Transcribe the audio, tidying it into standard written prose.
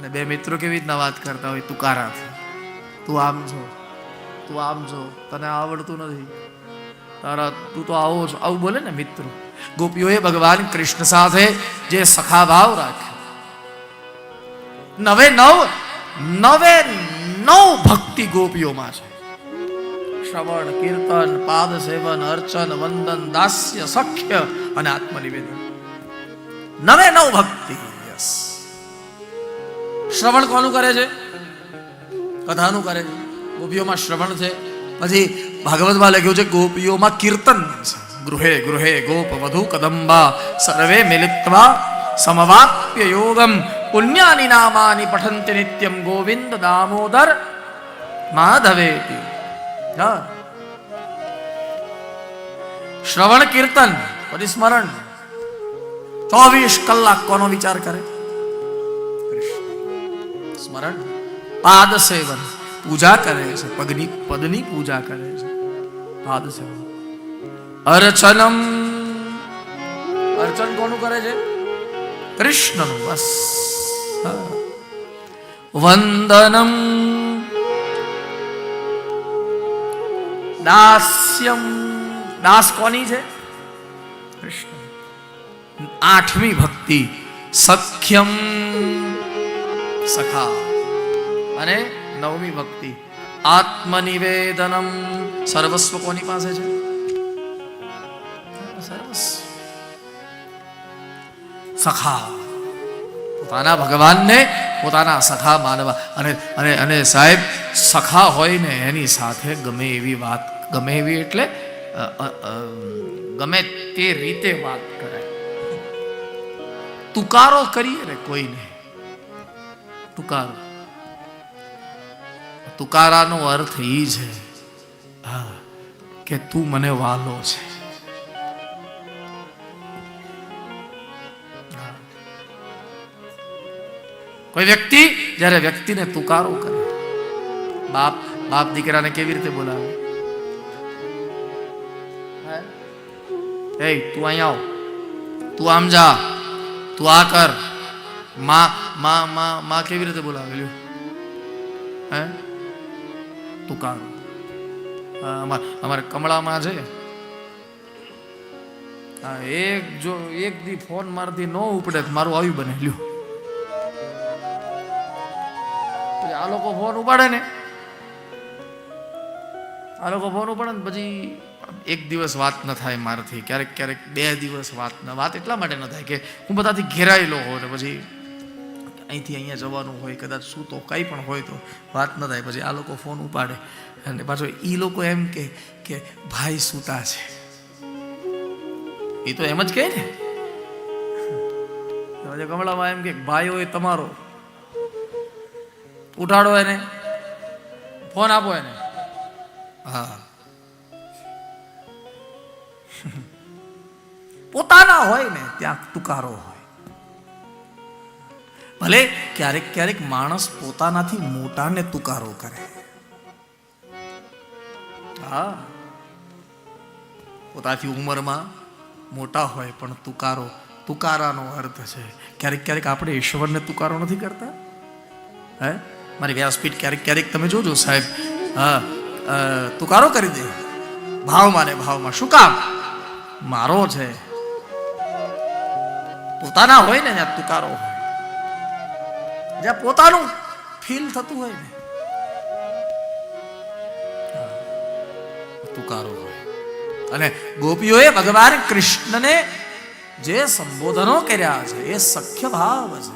અને બે મિત્રો કેવી રીતના વાત કરતા હોય તુકારાથી, તું આમ છો, તું આમ છો, તને આવડતું નથી, તારા તું તો આવો છો, આવું બોલે ને મિત્રો. ગોપીઓએ ભગવાન કૃષ્ણ સાથે જે સખા ભાવ રાખ્યો, નવે નવ ભક્તિ ગોપીઓમાં છે. શ્રવણ, કીર્તન, પાદ સેવન, અર્ચન, વંદન, દાસ્ય, સખ્ય અને આત્મનિવેદન. નવે નવ ભક્તિ. યસ. શ્રવણ કોનું કરે છે? કથાનું કરે છે. ગોપીઓમાં શ્રવણ છે. પછી ભાગવતમાં લખ્યું છે ગોપીઓમાં કીર્તન છે. ગૃહે ગૃહે ગોપ વધુ કદંબા સર્વે મિલિત્વા સમવાપ્ય યોગમ પુણ્યાની નામાની પઠંતિ નિત્યમ ગોવિંદ દામોદર માધવેતિ. શ્રવણ, કીર્તન, પછી સ્મરણ. 24 કલાક કોનો વિચાર કરે? સ્મરણ. પાદ સેવન, પૂજા કરે છે, પદની પૂજા કરે છે. પાદ સેવન. અર્ચનમ, અર્ચન કોનું કરે છે? કૃષ્ણનું. બસ. વંદનમ, દાસ્યમ, દાસ કોની છે? કૃષ્ણ. 8મી ભક્તિ સખ્યમ, સખા. અને 9મી ભક્તિ આત્મનિવેદનમ. સર્વસ્વ કોની પાસે છે? સર્વસ્વ. સખા. પોતાના ભગવાનને પોતાના સખા માનવા. અને સાહેબ, સખા હોય ને એની સાથે ગમે એવી વાત, ગમે એવી એટલે ગમે તે રીતે વાત કરે. તુકારો કરીએ ને કોઈને, તુકારો, તુકારાનો અર્થ એ છે કે તું મને વાલો છે. કોઈ વ્યક્તિ જ્યારે વ્યક્તિને તુકારો કરે, બાપ દીકરાને કેવી રીતે બોલાવે? એ તું અહીંયા આવ, તું આમ જા, તું આ કર. માં કેવી રીતે બોલાવે? હે, તુકારો. અમારે કમળામાં છે, એક દી ફોન મારથી ન ઉપડે મારું આવી બને. લ્યો, આ લોકો ફોન ઉપાડે ને, પછી એક દિવસ વાત ન થાય મારાથી, ક્યારેક 2 દિવસ વાત એટલા માટે ન થાય કે હું બધાથી ઘેરાયેલો હોઉં ને પછી અહીંથી અહીંયા જવાનું હોય, કદાચ સૂતો કંઈ પણ હોય તો વાત ન થાય. પછી આ લોકો ફોન ઉપાડે અને પાછો એ લોકો એમ કે ભાઈ સૂતા છે. એ તો એમ જ કહે ને. કમળામાં એમ કે ભાઈ હોય તમારો, ઉઠાડો એને, ફોન આપો એને. હા, પોતાના હોય ને ત્યાં તુકારો હોય. ભલે ક્યારેક માણસ પોતાનાથી મોટાને તુકારો કરે. હા, પોતાથી ઉંમરમાં મોટા હોય પણ તુકારાનો અર્થ છે ક્યારેક આપણે ઈશ્વરને તુકારો નથી કરતા. હે, મારી વ્યાસપીઠ ક્યારેક તમે જોજો સાહેબ, તુકારો કરી દે ભાવમાં ને ભાવમાં. શું કામ? મારો છે. પોતાના હોય ને ત્યાં તુકારો હોય, જ્યાં પોતાનું ફીલ થતું હોય ને તુકારો હોય. અને ગોપીઓએ ભગવાન કૃષ્ણને જે સંબોધનો કર્યા છે એ સખ્ય ભાવ છે.